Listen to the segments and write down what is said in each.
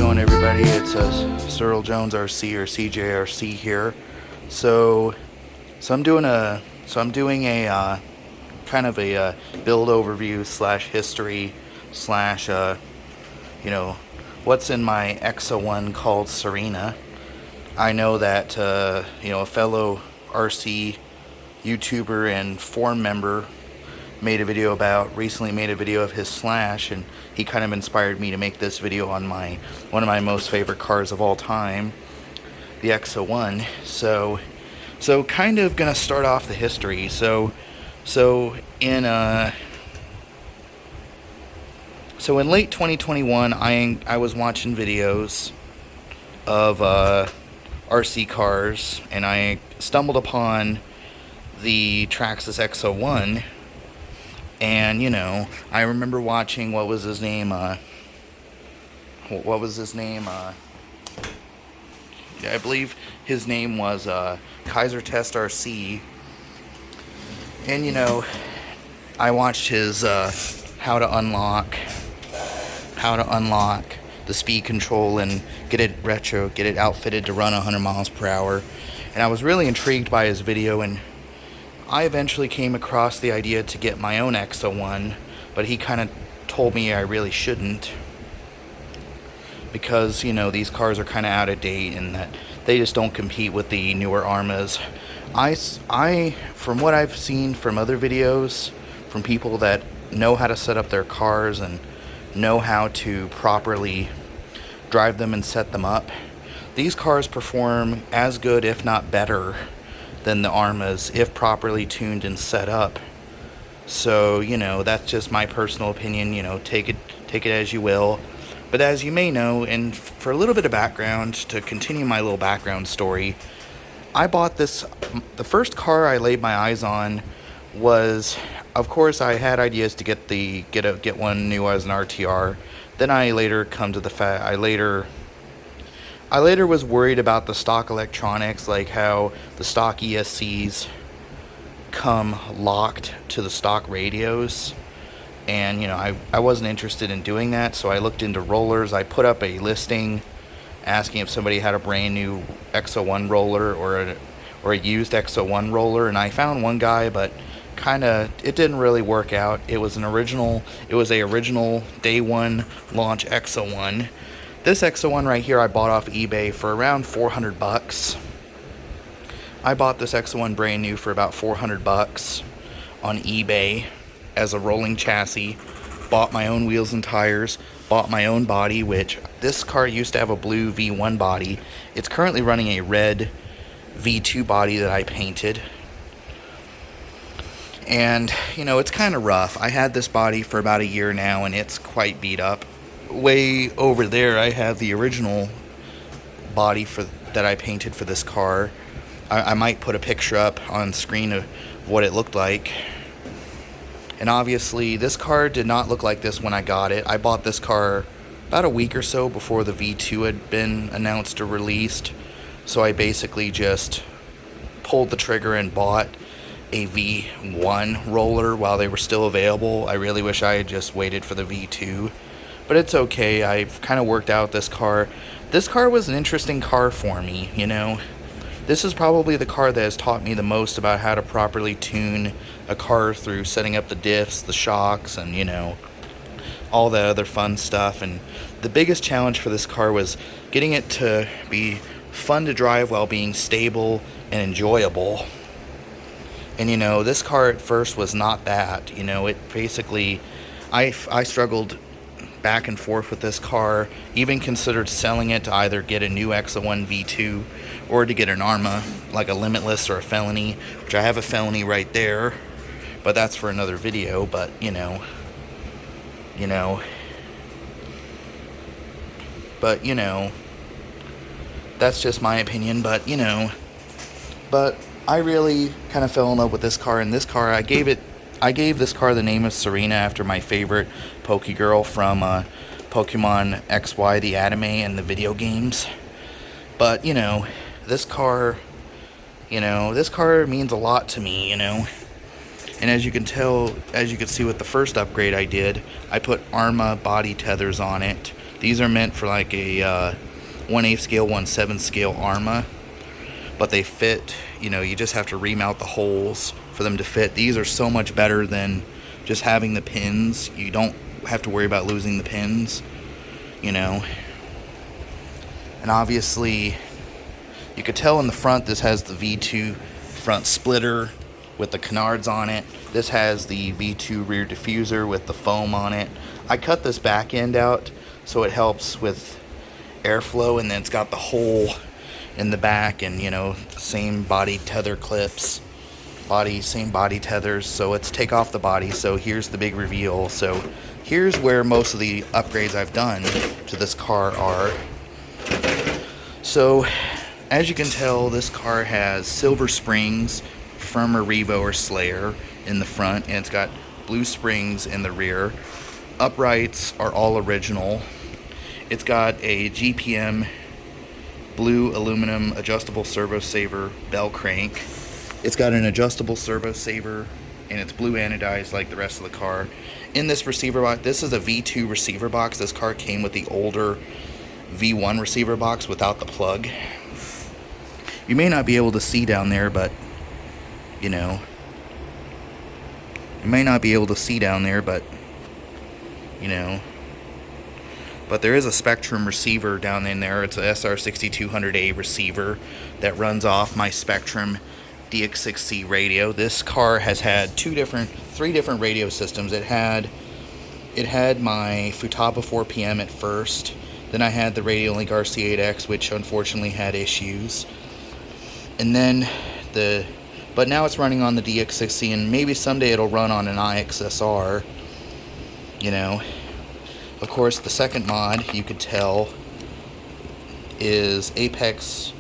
going, everybody? It's Cyril Jones RC or CJRC here. So I'm doing a kind of a build overview slash history slash what's in my XO-1 called Serena. I know that a fellow RC YouTuber and forum member recently made a video of his Slash, and he kind of inspired me to make this video on one of my most favorite cars of all time, the XO-1. So kind of gonna start off the history. So in late 2021, I was watching videos of RC cars, and I stumbled upon the Traxxas XO-1. And, I remember watching, what was his name? I believe his name was Kaiser Test RC. And, I watched his how to unlock the speed control and get it outfitted to run 100 miles per hour. And I was really intrigued by his video, and I eventually came across the idea to get my own XO-1, but he kind of told me I really shouldn't, because these cars are kind of out of date and that they just don't compete with the newer Armas. I from what I've seen from other videos from people that know how to set up their cars and know how to properly drive them and set them up, these cars perform as good, if not better, than the Armas if properly tuned and set up. So that's just my personal opinion. Take it as you will. But as you may know, and for a little bit of background, to continue my little background story, I bought this. The first car I laid my eyes on was, of course, I had ideas to get one new as an RTR. Then I later come to the fact I later was worried about the stock electronics, like how the stock ESCs come locked to the stock radios. And, I wasn't interested in doing that, so I looked into rollers. I put up a listing asking if somebody had a brand new XO-1 roller or a used XO-1 roller, and I found one guy, but it didn't really work out. It was a original day one launch XO-1. This XO-1 right here I bought off eBay for around $400. I bought this XO-1 brand new for about $400 on eBay as a rolling chassis. Bought my own wheels and tires, bought my own body, which this car used to have a blue V1 body. It's currently running a red V2 body that I painted. And, it's kind of rough. I had this body for about a year now, and it's quite beat up. Way over there I have the original body that I painted for this car. I might put a picture up on screen of what it looked like. And obviously this car did not look like this when I got it. I bought this car about a week or so before the V2 had been announced or released, so I basically just pulled the trigger and bought a V1 roller while they were still available. I really wish I had just waited for the V2. But it's okay. I've kind of worked out this car. This car was an interesting car for me, This is probably the car that has taught me the most about how to properly tune a car through setting up the diffs, the shocks, and, all the other fun stuff. And the biggest challenge for this car was getting it to be fun to drive while being stable and enjoyable. And, this car at first was not that. It basically, I struggled back and forth with this car, even considered selling it to either get a new XO-1 V2 or to get an Arma, like a Limitless or a Felony, which I have a Felony right there, but that's for another video. But that's just my opinion. But I really kind of fell in love with this car, and this car, I gave this car the name of Serena after my favorite Pokegirl from Pokemon XY, the anime and the video games. But, this car means a lot to me, And as you can tell, as you can see with the first upgrade I did, I put Arma body tethers on it These are meant for like a 1/8 scale, 1/7 scale ARMA, but they fit, you know, you just have to remount the holes for them to fit. These are so much better than just having the pins. You don't have to worry about losing the pins, you know. And obviously, you could tell in the front this has the V2 front splitter with the canards on it. This has the V2 rear diffuser with the foam on it. I cut this back end out so it helps with airflow, and then it's got the hole in the back, and you know, same body tether clips, same body tethers. So let's take off the body. So here's the big reveal. So here's where most of the upgrades I've done to this car are. So as you can tell, this car has silver springs from a Revo or Slayer in the front, and it's got blue springs in the rear. Uprights are all original. It's got a GPM blue aluminum adjustable servo saver bell crank. It's got an adjustable servo saver, and it's blue anodized like the rest of the car. In this receiver box, this is a V2 receiver box. This car came with the older V1 receiver box without the plug. You may not be able to see down there, but you know, you may not be able to see down there, but you know, but there is a Spektrum receiver down in there. It's a SR6200A receiver that runs off my Spektrum DX6C radio. This car has had three different radio systems. It had my Futaba 4PM at first. Then I had the Radio Link RC8X, which unfortunately had issues. And then but now it's running on the DX6C, and maybe someday it'll run on an IXSR, you know. Of course, the second mod, you could tell, is Apex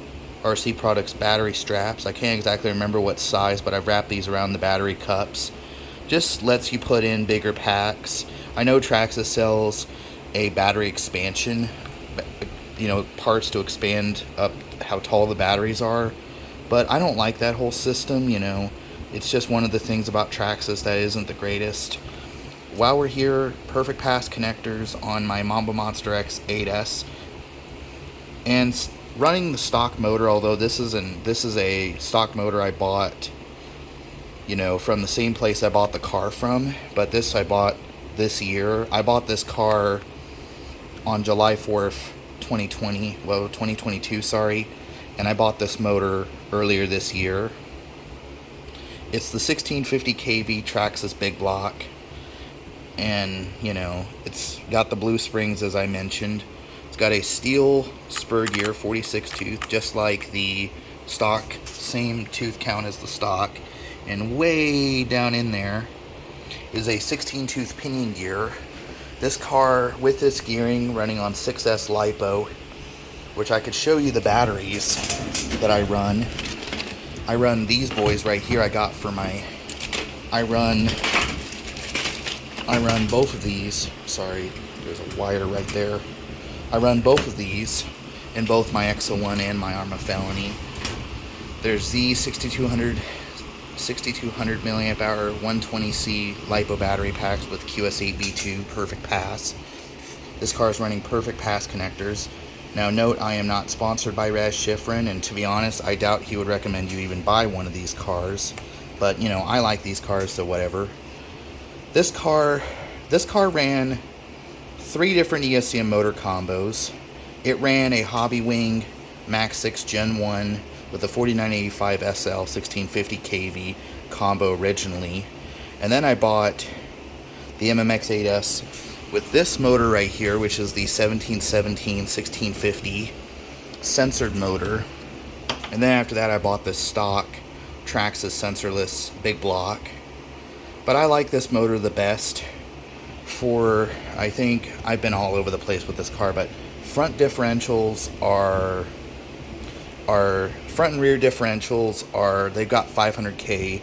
RC Products battery straps. I can't exactly remember what size, but I've wrapped these around the battery cups. Just lets you put in bigger packs. I know Traxxas sells a battery expansion, you know, parts to expand up how tall the batteries are, but I don't like that whole system, you know. It's just one of the things about Traxxas that isn't the greatest. While we're here, perfect pass connectors on my Mamba Monster X 8S, and running the stock motor. Although this is a stock motor I bought, you know, from the same place I bought the car from. But this I bought this year. I bought this car on July 4th, 2022. Sorry, and I bought this motor earlier this year. It's the 1650 kV Traxxas big block. And, you know, it's got the blue springs, as I mentioned. It's got a steel spur gear, 46 tooth, just like the stock, same tooth count as the stock. And way down in there is a 16 tooth pinion gear. This car, with this gearing, running on 6S LiPo, which I could show you the batteries that I run. I run these boys right here. I got for my, I run both of these. Sorry, there's a wire right there. I run both of these in both my XO-1 and my ARMA Felony. There's the 6200 milliamp hour 120C LiPo battery packs with QS8V2 perfect pass. This car is running perfect pass connectors. Now note, I am not sponsored by Raz Schifrin, and to be honest, I doubt he would recommend you even buy one of these cars. But you know, I like these cars, so whatever. This car ran 3 different ESCM motor combos. It ran a Hobby Wing Max 6 Gen 1 with a 4985 SL 1650 kV combo originally. And then I bought the MMX8S with this motor right here, which is the 1717 1650 censored motor. And then after that I bought this stock Traxxas Sensorless big block. But I like this motor the best for, I think, I've been all over the place with this car, but front differentials are front and rear differentials are, they've got 500k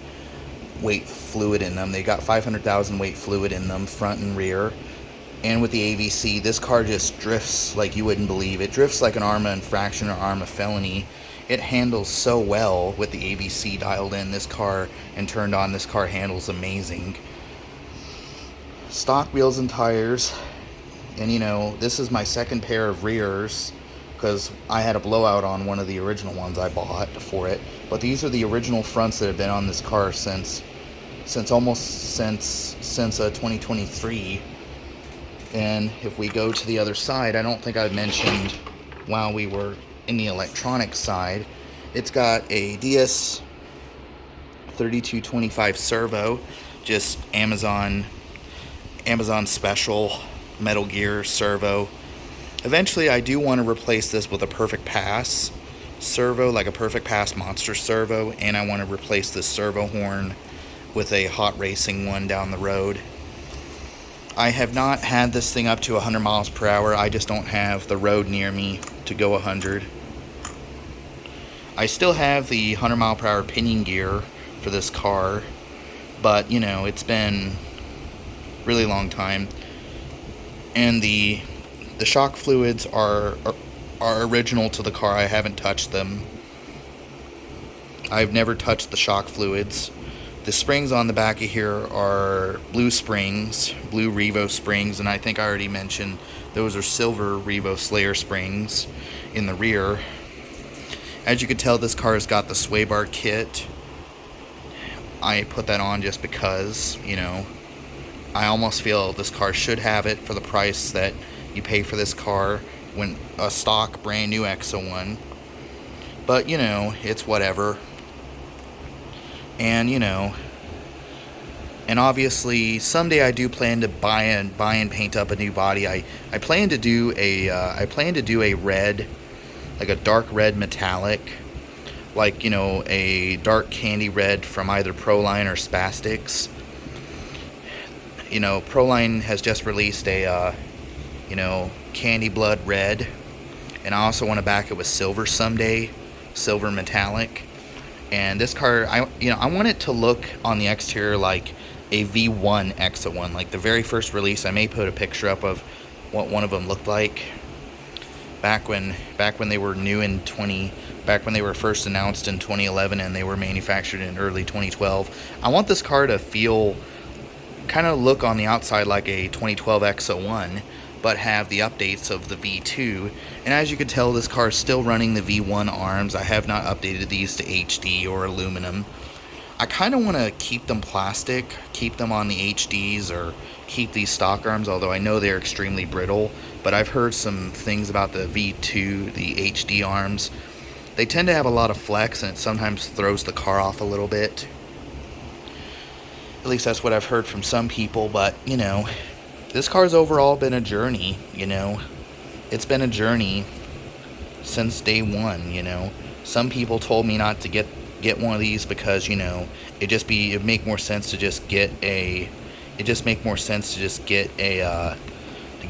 weight fluid in them. They got 500,000 weight fluid in them, front and rear. And with the AVC, this car just drifts like you wouldn't believe. It drifts like an ARMA infraction or ARMA felony. It handles so well with the AVC dialed in. This car and turned on, this car handles amazing. Stock wheels and tires. And you know, this is my second pair of rears, because I had a blowout on one of the original ones I bought for it. But these are the original fronts that have been on this car since 2023. And if we go to the other side, I don't think I mentioned while we were in the electronic side, it's got a DS3225 servo, just Amazon special Metal Gear servo. Eventually I do want to replace this with a Perfect Pass servo, like a Perfect Pass monster servo, and I want to replace this servo horn with a hot racing one down the road. I have not had this thing up to 100 miles per hour. I just don't have the road near me to go 100. I still have the 100 mile per hour pinion gear for this car, but you know, it's been a really long time. And the shock fluids are original to the car. I haven't touched them. I've never touched the shock fluids. The springs on the back of here are blue springs, blue Revo springs, and I think I already mentioned those are silver Revo Slayer springs in the rear. As you can tell, this car has got the sway bar kit. I put that on just because, you know, I almost feel this car should have it for the price that you pay for this car when a stock brand new XO1. But you know, it's whatever. And you know, and obviously someday I do plan to buy and paint up a new body. I plan to do a red, like a dark red metallic, like, you know, a dark candy red from either Proline or Spastics. You know, Proline has just released a you know, candy blood red, and I also want to back it with silver someday, silver metallic. And this car, I want it to look on the exterior like a V1 XO1, like the very first release. I may put a picture up of what one of them looked like back when they were new in back when they were first announced in 2011 and they were manufactured in early 2012. I want this car to feel, kind of look on the outside like a 2012 XO1, but have the updates of the V2. And as you can tell, this car is still running the V1 arms. I have not updated these to HD or aluminum. I kind of want to keep them plastic, keep them on the HDs, or keep these stock arms, although I know they're extremely brittle. But I've heard some things about the V2, the HD arms. They tend to have a lot of flex, and it sometimes throws the car off a little bit. At least that's what I've heard from some people. But you know, this car's overall been a journey. You know, it's been a journey since day one. You know, some people told me not to get one of these because, you know, it'd make more sense to just get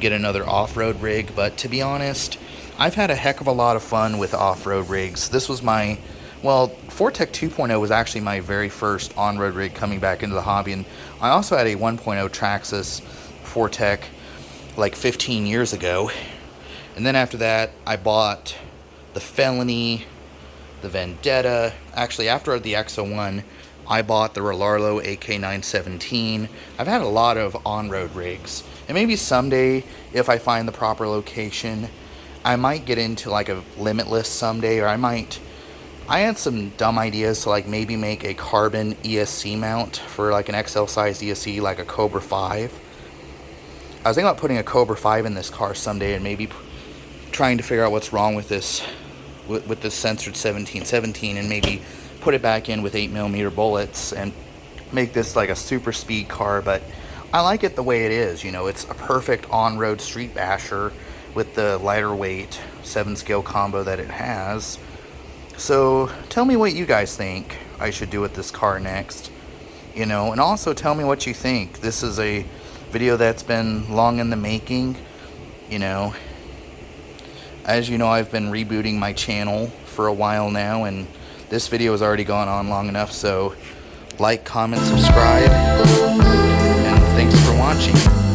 another off-road rig. But to be honest, I've had a heck of a lot of fun with off-road rigs. This was my, well, Fortec 2.0 was actually my very first on-road rig coming back into the hobby, and I also had a 1.0 Traxxas Fortec like 15 years ago. And then after that, I bought the Felony, the Vendetta. Actually, after the XO1, I bought the Relarlo AK917. I've had a lot of on-road rigs, and maybe someday, if I find the proper location, I might get into like a Limitless someday, or I had some dumb ideas to like maybe make a carbon ESC mount for like an XL sized ESC, like a Cobra 5. I was thinking about putting a Cobra 5 in this car someday, and maybe trying to figure out what's wrong with this censored 1717, and maybe put it back in with 8mm bullets and make this like a super speed car. But I like it the way it is. You know, it's a perfect on-road street basher with the lighter weight 7-scale combo that it has. So tell me what you guys think I should do with this car next, you know, and also tell me what you think. This is a video that's been long in the making. You know, as you know, I've been rebooting my channel for a while now, and this video has already gone on long enough. So like, comment, subscribe, and thanks for watching.